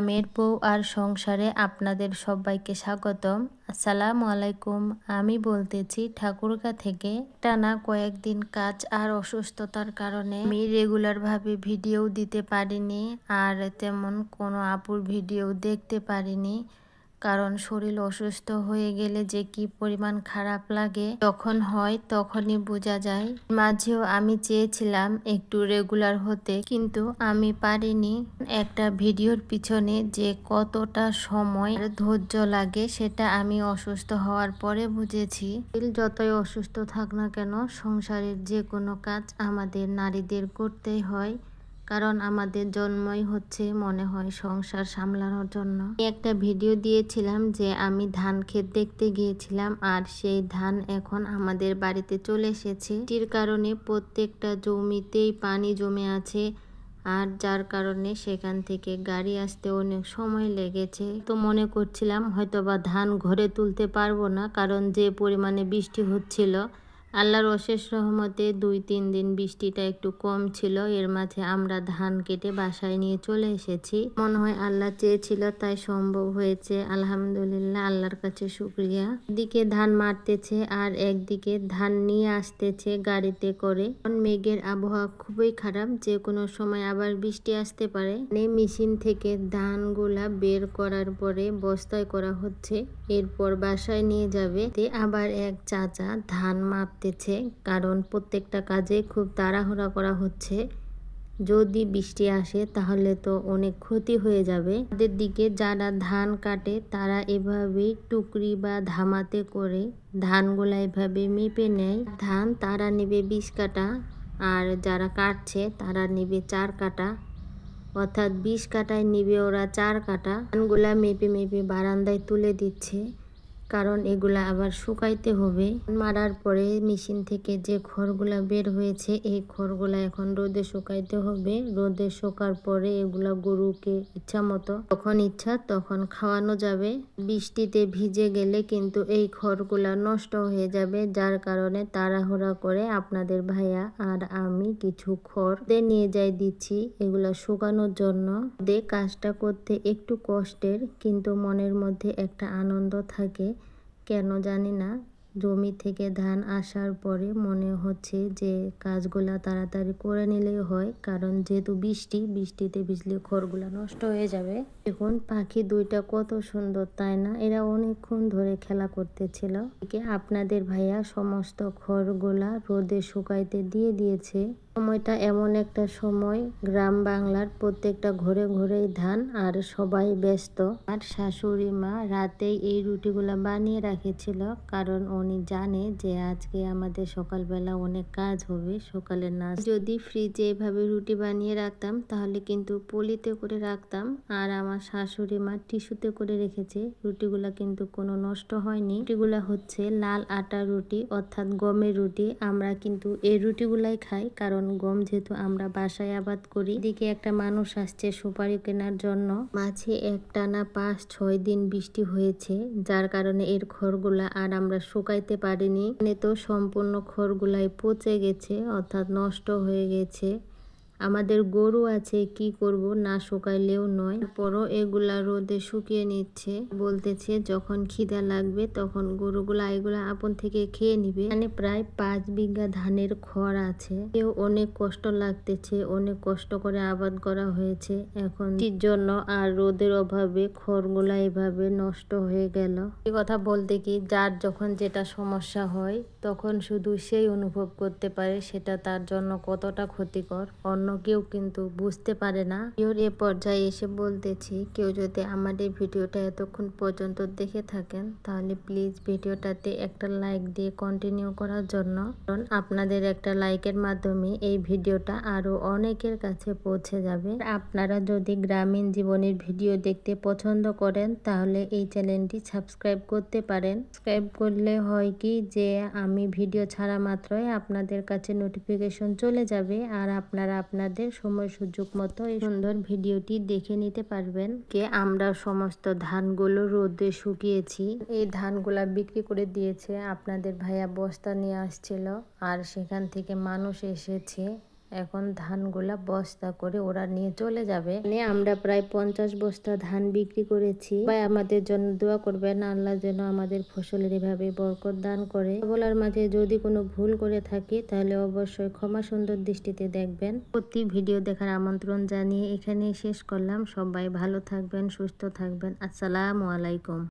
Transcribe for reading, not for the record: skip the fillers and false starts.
গ্রামের বউ আর সংসারে আপনাদের সবাইকে স্বাগতম। আসসালামু আলাইকুম। আমি বলতেছি ঠাকুরগাঁ থেকে। টানা কয়েকদিন কাজ আর অসুস্থতার কারণে আমি রেগুলারভাবে ভিডিও দিতে পারিনি, আর তেমন কোনো আপুর ভিডিও দেখতে পারিনি। কারণ শরীর অসুস্থ হয়ে গেলে যে কি পরিমাণ খারাপ লাগে, যখন হয় তখনই বোঝা যায়। মাঝেও আমি চেয়েছিলাম একটু রেগুলার হতে, কিন্তু আমি পারিনি। একটা ভিডিওর পিছনে যে কতটা সময় আর ধৈর্য লাগে সেটা আমি অসুস্থ হওয়ার পরে বুঝেছি। যতই অসুস্থ থাক না কেন, সংসারের যে কোনো কাজ আমাদের নারীদের করতেই হয়, কারণ আমাদের জন্মই হচ্ছে মনে হয় সংসার সামলানোর জন্য। একটা ভিডিও দিয়েছিলাম যে আমি ধান ক্ষেত দেখতে গিয়েছিলাম, আর সেই ধান এখন আমাদের বাড়িতে চলে এসেছে। এটির কারণে প্রত্যেকটা জমিতেই পানি জমে আছে, আর যার কারণে সেখান থেকে গাড়ি আসতে অনেক সময় লেগেছে। তো মনে করছিলাম হয়তোবা ধান ঘরে তুলতে পারবো না, কারণ যে পরিমাণে বৃষ্টি হচ্ছিল। আল্লাহর অশেষ রহমতে 2-3 দিন বৃষ্টিটা একটু কম ছিল, এর মাঝে আমরা ধান কেটে বাসায় নিয়ে চলে এসেছি। মনে হয় আল্লাহ চেয়েছিল তাই সম্ভব হয়েছে। আলহামদুলিল্লাহ, আল্লাহর কাছে শুকরিয়া। একদিকে ধান মারতেছে আর একদিকে ধান নিয়ে আসতেছে গাড়িতে করে। মেঘের আবহাওয়া খুবই খারাপ, যে কোনো সময় আবার বৃষ্টি আসতে পারে। মেশিন থেকে ধানগুলা বের করার পরে বস্তায় করা হচ্ছে, এরপর বাসায় নিয়ে যাবে। আবার এক চাচা ধান মাপতেছে, কারণ প্রত্যেকটা কাজে খুব তাড়াহুড়া করা হচ্ছে। যদি বৃষ্টি আসে তাহলে তো অনেক ক্ষতি হয়ে যাবে। আমাদের দিকে যারা ধান কাটে তারা এভাবেই টুকরি বা ধামাতে করে ধানগুলা এভাবে মেপে নেয়। ধান তারা নেবে 20 কাঠা, আর যারা কাটছে তারা নেবে 4 কাঠা, অর্থাৎ 20 কাঠায় নিবে ওরা 4 কাঠা। ধানগুলা মেপে মেপে বারান্দায় তুলে দিচ্ছে, কারণ এগুলা আবার শুকাইতে হবে। মারার পরে মেশিন থেকে যে খড়গুলা বের হয়েছে, এই খড়গুলা এখন রোদে শুকাইতে হবে। রোদে শুকার পরে এগুলা গরুকে ইচ্ছা মতো যখন ইচ্ছা তখন খাওয়ানো যাবে। বৃষ্টিতে ভিজে গেলে কিন্তু এই খড়গুলা নষ্ট হয়ে যাবে, যার কারণে তাড়াহুড়া করে আপনাদের ভাইয়া আর আমি কিছু খড় নিয়ে যাই দিচ্ছি এগুলা শুকানোর জন্য। কাজটা করতে একটু কষ্টের, কিন্তু মনের মধ্যে একটা আনন্দ থাকে। কেন জানি না, জমি থেকে ধান আসার পরে মনে হচ্ছে যে কাজগুলা তাড়াতাড়ি করে নিলেই হয়, কারণ যেহেতু বৃষ্টিতে ভিজলে খড়গুলা নষ্ট হয়ে যাবে। এখন পাখি দুইটা কত সুন্দর, তাই না? এরা অনেকক্ষণ ধরে খেলা করতেছিল। আপনাদের ভাইয়া সমস্ত খড়গুলা রোদে শুকাইতে দিয়ে দিয়েছে। সময়টা এমন একটা সময়, গ্রাম বাংলার প্রত্যেকটা ঘরে ঘরেই ধান, আর সবাই ব্যস্ত। আর শাশুড়ি মা রাতেই এই রুটিগুলা বানিয়ে রেখেছিল, কারণ উনি জানে যে আজকে আমাদের সকালবেলা অনেক কাজ হবে। সকালের নাস্তা যদি ফ্রিজে এভাবে রুটি বানিয়ে রাখতাম তাহলে কিন্তু পলিতে করে রাখতাম, আর আমার শাশুড়ি মা টিস্যুতে করে রেখেছে। রুটিগুলা কিন্তু কোনো নষ্ট হয়নি। রুটিগুলা হচ্ছে লাল আটার রুটি, অর্থাৎ গমের রুটি। আমরা কিন্তু এই রুটিগুলাই খাই, কারণ গম যেহেতু আমরা বাসায় আবাদ করি। এদিকে একটা মানুষ আসছে সুপারি কেনার জন্য। মাঝে একটানা 5-6 দিন বৃষ্টি হয়েছে, যার কারণে এর খড়গুলা আর আমরা শুকাইতে পারিনি। তো সম্পূর্ণ খড়গুলাই পচে গেছে, অর্থাৎ নষ্ট হয়ে গেছে। আমাদের গরু আছে, কি করব, না শুকাইলেও নয়। পরও এগুলা রোদে শুকিয়ে নিচ্ছে। বলতেছে যখন খিদা লাগবে তখন গরুগুলা এগুলা আপন থেকে খেয়ে নিবে। মানে প্রায় 5 বিঘা ধানের খড় আছে। কেউ অনেক কষ্ট লাগতেছে, অনেক কষ্ট করে আবাদ করা হয়েছে। এখন এর জন্য আর রোদের অভাবে খড়গুলা এভাবে নষ্ট হয়ে গেল। এই কথা বলতে কি, যার যখন যেটা সমস্যা হয় তখন শুধু সেই অনুভব করতে পারে সেটা তার জন্য কতটা ক্ষতিকর। অন্য কেউ কিন্তু বুঝতে পারে না। এ পর্যায়ে এসে বলতেছি, কেউ যদি আমাদের ভিডিওটা এতক্ষণ পর্যন্ত দেখে থাকেন তাহলে প্লিজ ভিডিওটাতে একটা লাইক দিয়ে কন্টিনিউ করার জন্য, কারণ আপনাদের একটা লাইকের মাধ্যমে এই ভিডিওটা আরো অনেকের কাছে পৌঁছে যাবে। আপনারা যদি গ্রামীণ জীবনের ভিডিও দেখতে পছন্দ করেন তাহলে এই চ্যানেলটি সাবস্ক্রাইব করতে পারেন। সাবস্ক্রাইব করলে হয় কি, যে আমি ভিডিও ছাড়া মাত্রই আপনাদের কাছে নোটিফিকেশন চলে যাবে, আর আপনারা আপনাদের সময় সুযোগ মতো এই সুন্দর ভিডিওটি দেখে নিতে পারবেন। আমরা সমস্ত ধানগুলো রোদে শুকিয়েছি। এই ধানগুলা বিক্রি করে দিয়েছে। আপনাদের ভাইয়া বস্তা নিয়ে আসছিল, আর সেখান থেকে মানুষ এসেছে এখন ধানগুলা বস্তা করে ওরা নিয়ে চলে যাবে। আমরা প্রায় 50 বস্তা ধান বিক্রি করেছি। ভাই আমাদের জন্য দোয়া করবেন, আল্লাহ যেন আমাদের ফসলের এভাবে বরকত দান করে। বলার মাঝে যদি কোনো ভুল করে থাকি তাহলে অবশ্যই ক্ষমা সুন্দর দৃষ্টিতে দেখবেন। প্রতি ভিডিও দেখার আমন্ত্রণ জানিয়ে এখানেই শেষ করলাম। সবাই ভালো থাকবেন, সুস্থ থাকবেন। আসসালামু আলাইকুম।